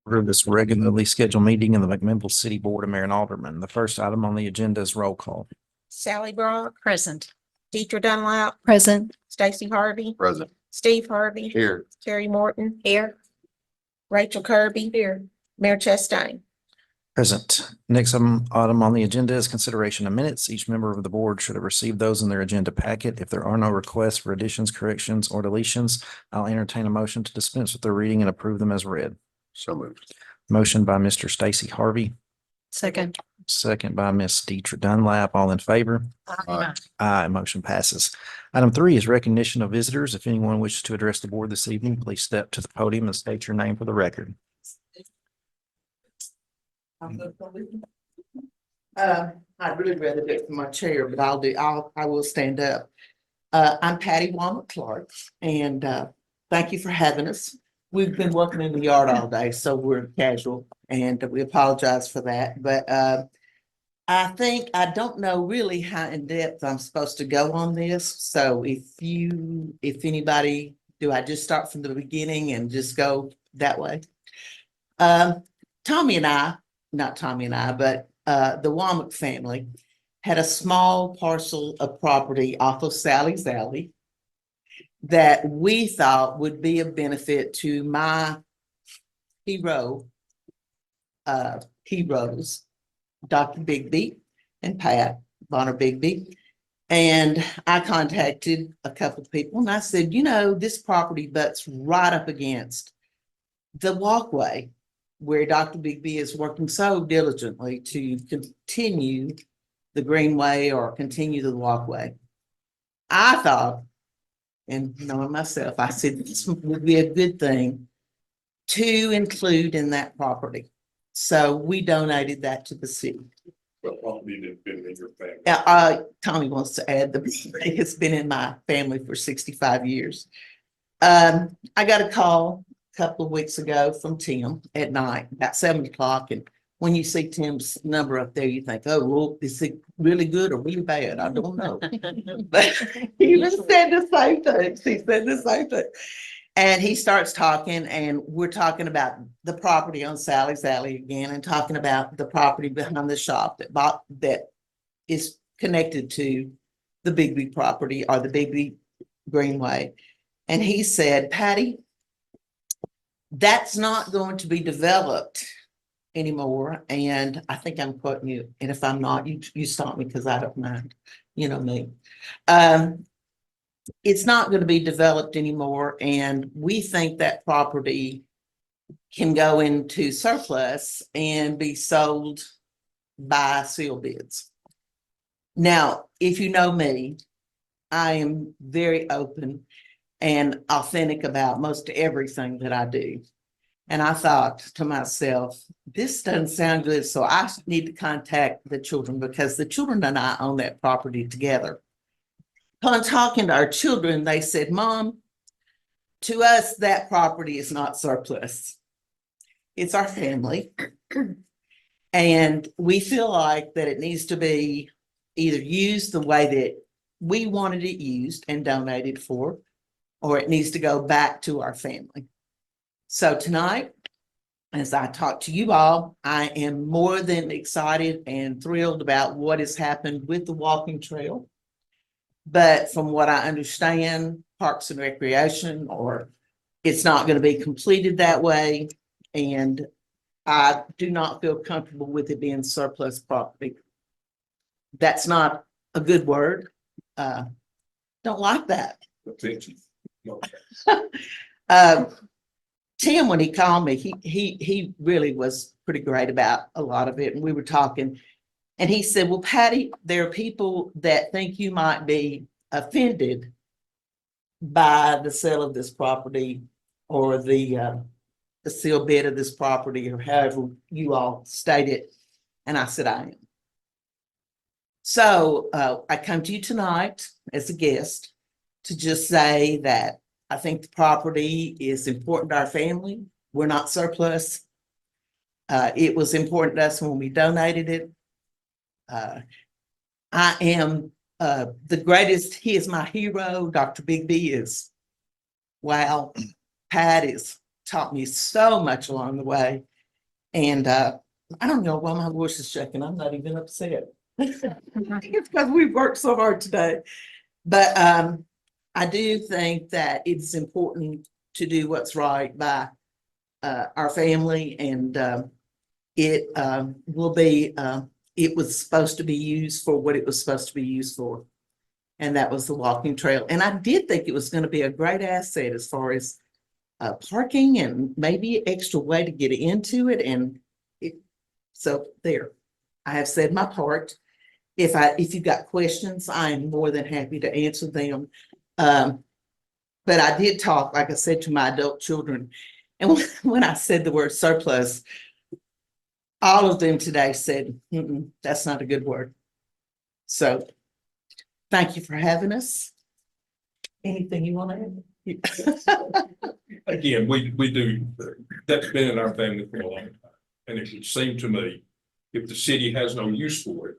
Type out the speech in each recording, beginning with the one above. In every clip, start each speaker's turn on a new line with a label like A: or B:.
A: For this regularly scheduled meeting of the McMinnville City Board of Mayor and Aldermen. The first item on the agenda is roll call.
B: Sally Brock,
C: Present.
B: Deidre Dunlap,
C: Present.
B: Stacy Harvey,
D: Present.
B: Steve Harvey,
D: Here.
B: Carrie Morton, here. Rachel Kirby, here. Mayor Chastain.
A: Present. Next item on the agenda is consideration of minutes. Each member of the board should have received those in their agenda packet. If there are no requests for additions, corrections, or deletions, I'll entertain a motion to dispense with their reading and approve them as read.
D: So moved.
A: Motion by Mr. Stacy Harvey,
C: Second.
A: second by Ms. Deidre Dunlap. All in favor?
D: Aye.
A: Aye, motion passes. Item 3 is recognition of visitors. If anyone wishes to address the board this evening, please step to the podium and state your name for the record.
E: I'd really rather do it from my chair, but I will stand up. I'm Patty Walnut Clark, and thank you for having us. We've been working in the yard all day, so we're casual, and we apologize for that. But I don't know really how in depth I'm supposed to go on this. So if anybody, do I just start from the beginning and just go that way? Tommy and I, not Tommy and I, but the Womack family had a small parcel of property off of Sally's Alley that we thought would be of benefit to my heroes, Dr. Bigby and Pat Bonner Bigby. And I contacted a couple of people and I said, you know, this property butts right up against the walkway where Dr. Bigby is working so diligently to continue the greenway or continue the walkway. I thought, and knowing myself, I said this would be a good thing to include in that property. So we donated that to the city.
D: What property has been in your family?
E: Tommy wants to add it's been in my family for 65 years. I got a call a couple of weeks ago from Tim at night, about 7 o'clock. And when you see Tim's number up there, you think, oh, well, is it really good or really bad? I don't know. But he just said the same thing. He said the same thing. And he starts talking, and we're talking about the property on Sally's Alley again, and talking about the property behind the shop that is connected to the Bigby property or the Bigby Greenway. And he said, Patty, that's not going to be developed anymore. And I think I'm quoting you. And if I'm not, you stop me because I don't mind. You know me. It's not going to be developed anymore. And we think that property can go into surplus and be sold by sealed bids. Now, if you know me, I am very open and authentic about most everything that I do. And I thought to myself, this doesn't sound good. So I need to contact the children because the children and I own that property together. Upon talking to our children, they said, Mom, to us, that property is not surplus. It's our family. And we feel like that it needs to be either used the way that we wanted it used and donated for, or it needs to go back to our family. So tonight, as I talk to you all, I am more than excited and thrilled about what has happened with the walking trail. But from what I understand, Parks and Recreation, or it's not going to be completed that way. And I do not feel comfortable with it being surplus property. That's not a good word. Don't like that. Tim, when he called me, he really was pretty great about a lot of it. And we were talking, and he said, well, Patty, there are people that think you might be offended by the sale of this property or the sealed bid of this property, or however you all state it. And I said, I am. So I come to you tonight as a guest to just say that I think the property is important to our family. We're not surplus. It was important to us when we donated it. I am the greatest. He is my hero. Dr. Bigby is, wow. Pat has taught me so much along the way. And I don't know why my voice is shaking. I'm not even upset. It's because we've worked so hard today. But I do think that it's important to do what's right by our family, and it will be, it was supposed to be used for what it was supposed to be used for. And that was the walking trail. And I did think it was going to be a great asset as far as parking and maybe extra way to get into it. And so there, I have said my part. If you've got questions, I am more than happy to answer them. But I did talk, like I said, to my adult children. And when I said the word surplus, all of them today said, that's not a good word. So thank you for having us. Anything you want to add?
D: Again, we do, that's been in our family for a long time. And it would seem to me, if the city has no use for it,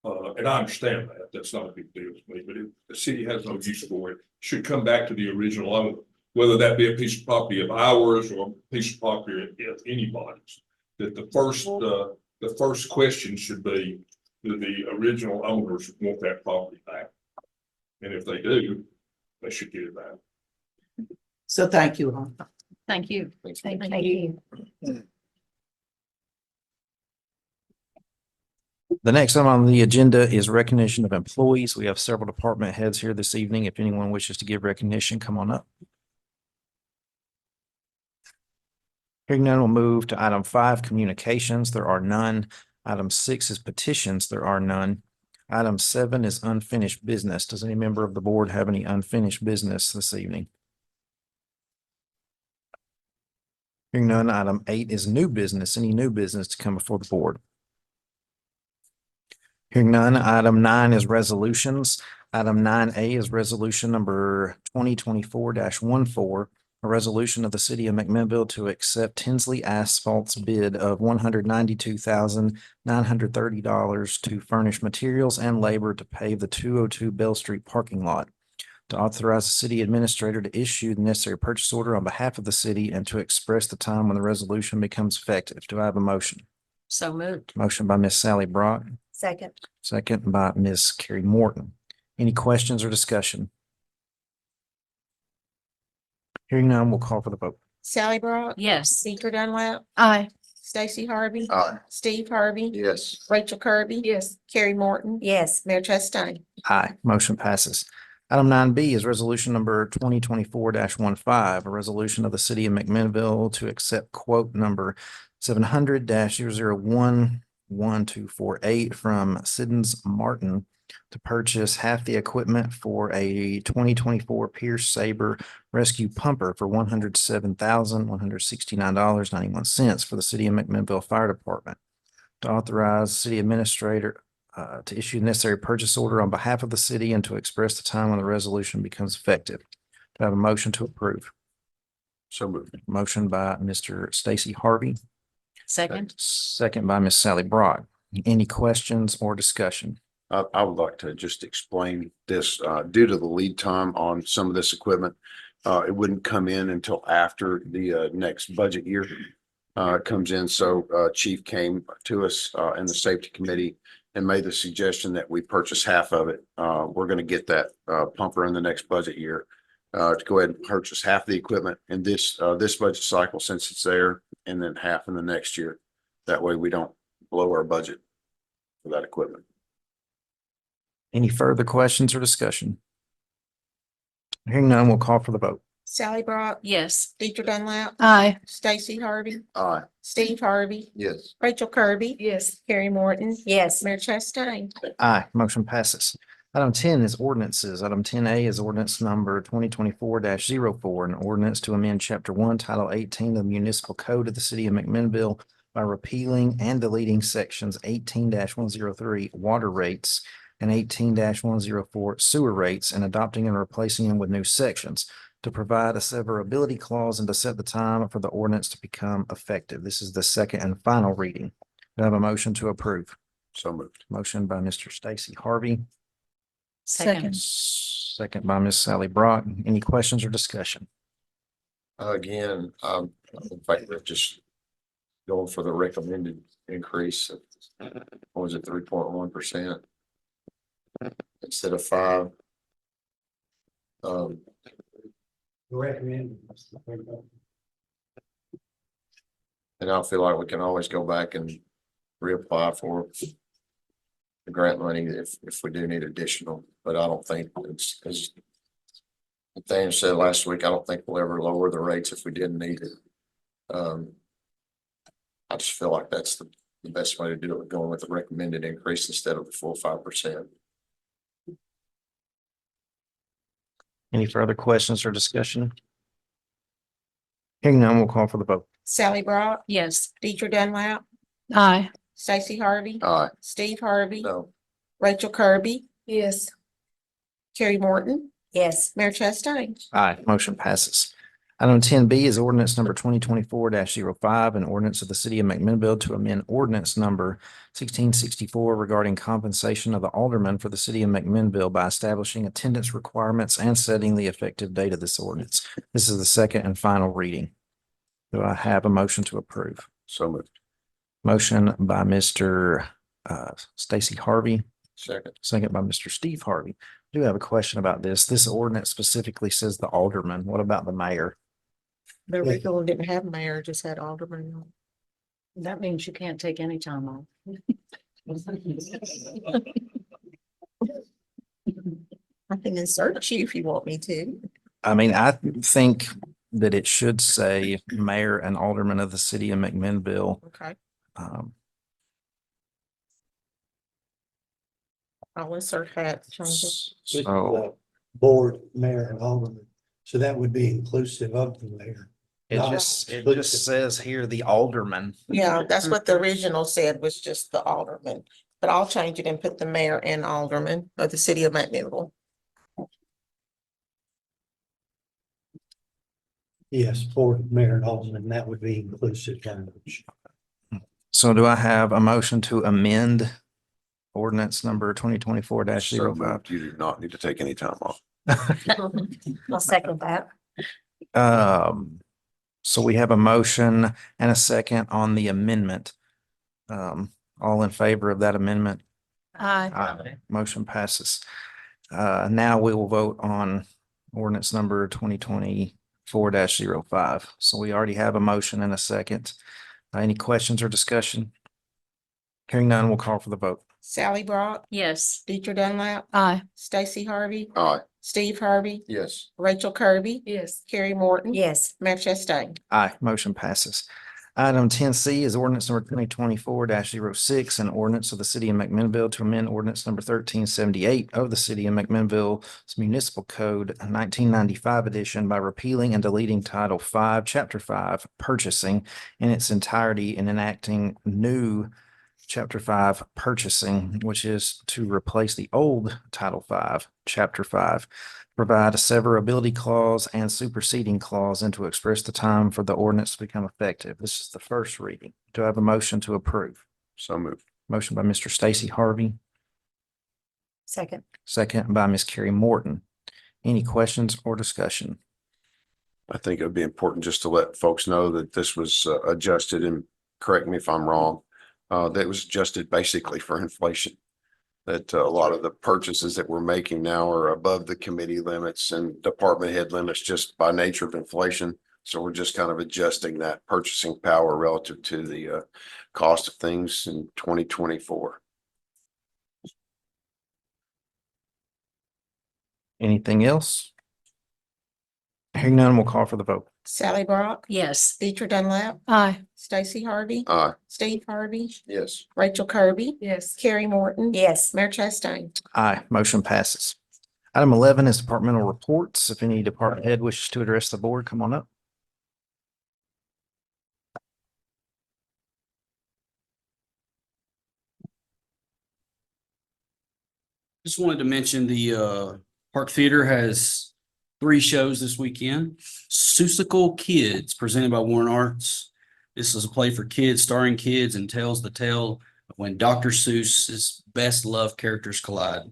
D: and I understand that, that's not a big deal to me, but if the city has no use for it, it should come back to the original owner, whether that be a piece of property of ours or a piece of property of anybody's. That the first question should be, do the original owners want that property back? And if they do, they should get it back.
E: So thank you all.
B: Thank you.
C: Thank you.
A: The next item on the agenda is recognition of employees. We have several department heads here this evening. If anyone wishes to give recognition, come on up. Hearing none, we'll move to item 5, communications. There are none. Item 6 is petitions. There are none. Item 7 is unfinished business. Does any member of the board have any unfinished business this evening? Hearing none, item 8 is new business. Any new business to come before the board? Hearing none, item 9 is resolutions. Item 9A is resolution number 2024-14, a resolution of the city of McMinnville to accept Tinsley Asphalt's bid of $192,930 to furnish materials and labor to pave the 202 Bell Street parking lot, to authorize the city administrator to issue the necessary purchase order on behalf of the city, and to express the time when the resolution becomes effective. Do I have a motion?
B: So moved.
A: Motion by Ms. Sally Brock,
C: Second.
A: second by Ms. Carrie Morton. Any questions or discussion? Hearing none, we'll call for the vote.
B: Sally Brock.
C: Yes.
B: Deidre Dunlap.
C: Aye.
B: Stacy Harvey.
D: Aye.
B: Steve Harvey.
D: Yes.
B: Rachel Kirby. Yes. Carrie Morton.
C: Yes.
B: Mayor Chastain.
A: Aye, motion passes. Item 9B is resolution number 2024-15, a resolution of the city of McMinnville to accept quote number 700-001-1248 from Siddons Martin to purchase half the equipment for a 2024 Pierce Saber rescue pumper for $107,169.91 for the city of McMinnville Fire Department. To authorize city administrator to issue the necessary purchase order on behalf of the city, and to express the time when the resolution becomes effective. Do I have a motion to approve?
D: So moved.
A: Motion by Mr. Stacy Harvey,
C: Second.
A: second by Ms. Sally Broad. Any questions or discussion?
F: I would like to just explain this, due to the lead time on some of this equipment. It wouldn't come in until after the next budget year comes in. So Chief came to us in the safety committee and made the suggestion that we purchase half of it. We're going to get that pumper in the next budget year to go ahead and purchase half the equipment in this budget cycle, since it's there, and then half in the next year. That way we don't blow our budget for that equipment.
A: Any further questions or discussion? Hearing none, we'll call for the vote.
B: Sally Brock.
C: Yes.
B: Deidre Dunlap.
C: Aye.
B: Stacy Harvey.
F: Aye.
B: Steve Harvey.
F: Yes.
B: Rachel Kirby.
C: Yes.
B: Carrie Morton.
C: Yes.
B: Mayor Chastain.
A: Aye, motion passes. Item 10 is ordinances. Item 10A is ordinance number 2024-04, an ordinance to amend Chapter 1, Title 18 of the Municipal Code of the City of McMinnville by repealing and deleting sections 18-103 water rates and 18-104 sewer rates, and adopting and replacing them with new sections, to provide a severability clause and to set the time for the ordinance to become effective. This is the second and final reading. Do I have a motion to approve?
F: So moved.
A: Motion by Mr. Stacy Harvey,
C: Second.
A: second by Ms. Sally Brock. Any questions or discussion?
F: Again, in fact, just going for the recommended increase of, what was it, 3.1%? Instead of 5.
G: Recommend.
F: And I feel like we can always go back and reapply for the grant money if we do need additional, but I don't think it's, as Nathaniel said last week, I don't think we'll ever lower the rates if we didn't need it. I just feel like that's the best way to do it, going with the recommended increase instead of the full 5%.
A: Any further questions or discussion? Hearing none, we'll call for the vote.
B: Sally Brock,
C: Yes.
B: Deidre Dunlap,
C: Aye.
B: Stacy Harvey,
F: Aye.
B: Steve Harvey,
F: No,
B: Rachel Kirby,
C: Yes.
B: Carrie Morton,
C: Yes.
B: Mayor Chastain.
A: Aye, motion passes. Item 10B is ordinance number 2024-05, an ordinance of the city of McMinnville to amend ordinance number 1664 regarding compensation of the alderman for the city of McMinnville by establishing attendance requirements and setting the effective date of this ordinance. This is the second and final reading. Do I have a motion to approve?
F: so moved.
A: Motion by Mr. Stacy Harvey,
F: Second.
A: second by Mr. Steve Harvey. I do have a question about this. This ordinance specifically says the alderman. What about the mayor?
B: The original didn't have mayor, just had alderman.
C: That means you can't take any time off.
B: I can insert you if you want me to.
A: I mean, I think that it should say mayor and alderman of the city of McMinnville.
B: Okay,
A: Um,
B: I'll insert that. Change it.
A: So
G: Board, mayor and alderman. So that would be inclusive of the mayor.
A: it just says here the alderman.
B: Yeah, that's what the original said, was just the alderman, but I'll change it and put the mayor and alderman of the city of McMinnville.
G: Yes, board, mayor and alderman, that would be inclusive language.
A: So do I have a motion to amend ordinance number 2024-05?
F: So moved. You do not need to take any time off.
C: I'll second that.
A: So we have a motion and a second on the amendment. All in favor of that amendment?
C: Aye.
A: Aye. Motion passes. Now we will vote on ordinance number 2024-05. So we already have a motion and a second. Any questions or discussion? Hearing none, we'll call for the vote.
B: Sally Brock,
C: Yes.
B: Deidre Dunlap,
C: Aye.
B: Stacy Harvey,
F: Aye.
B: Steve Harvey,
F: Yes.
B: Rachel Kirby,
C: Yes.
B: Carrie Morton.
C: Yes.
B: Mayor Chastain.
A: Aye, motion passes. Item 10C is ordinance number 2024-06, an ordinance of the city of McMinnville to amend ordinance number 1378 of the city of McMinnville's municipal code 1995 edition by repealing and deleting Title 5, Chapter 5, purchasing in its entirety and enacting new Chapter 5 purchasing, which is to replace the old Title 5, Chapter 5, provide a severability clause and superseding clause, and to express the time for the ordinance to become effective. This is the first reading. Do I have a motion to approve?
F: So moved.
A: Motion by Mr. Stacy Harvey,
C: Second.
A: second by Ms. Carrie Morton. Any questions or discussion?
F: I think it would be important just to let folks know that this was adjusted, and correct me if I'm wrong. That was adjusted basically for inflation. That a lot of the purchases that we're making now are above the committee limits and department head limits just by nature of inflation. So we're just kind of adjusting that purchasing power relative to the cost of things in 2024.
A: Anything else? Hearing none, we'll call for the vote.
B: Sally Brock,
C: Yes.
B: Deidre Dunlap,
C: Aye.
B: Stacy Harvey,
F: Aye.
B: Steve Harvey,
F: Yes.
B: Rachel Kirby,
C: Yes.
B: Carrie Morton.
C: Yes.
B: Mayor Chastain.
A: Aye, motion passes. Item 11 is departmental reports. If any department head wishes to address the board, come on up.
H: Just wanted to mention the Park Theater has 3 shows this weekend. Seussical Kids, presented by Warren Arts. This is a play for kids, starring kids, and tells the tale of when Dr. Seuss's best loved characters collide.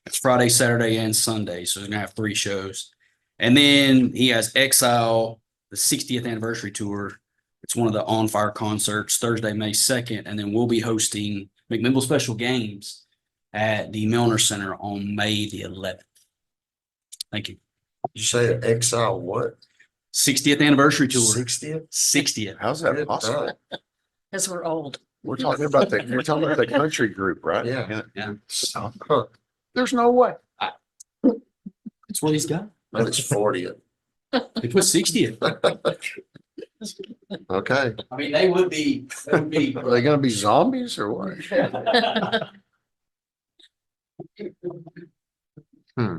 H: It's Friday, Saturday, and Sunday, so he's gonna have 3 shows. And then he has Exile, the 60th anniversary tour, It's one of the On Fire concerts Thursday, May 2nd, and then we'll be hosting McMinnville Special Games at the Milner Center on May the 11th. Thank you.
I: You say an Exile what?
H: 60th anniversary tour.
I: 60th?
H: 60th.
F: How's that possible?
C: Because we're old.
F: We're talking about the country group, right?
I: Yeah.
H: Yeah.
I: Huh.
F: There's no way.
H: That's what he's got.
I: But it's 40th.
H: They put 60th.
I: Okay.
H: I mean, they would be.
F: Are they gonna be zombies or what? Hmm.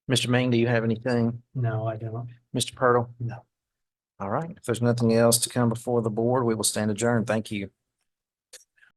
A: Mr. Main, do you have anything?
G: No, I don't.
A: Mr. Purtle?
G: No.
A: All right. If there's nothing else to come before the board, we will stand adjourned. Thank you.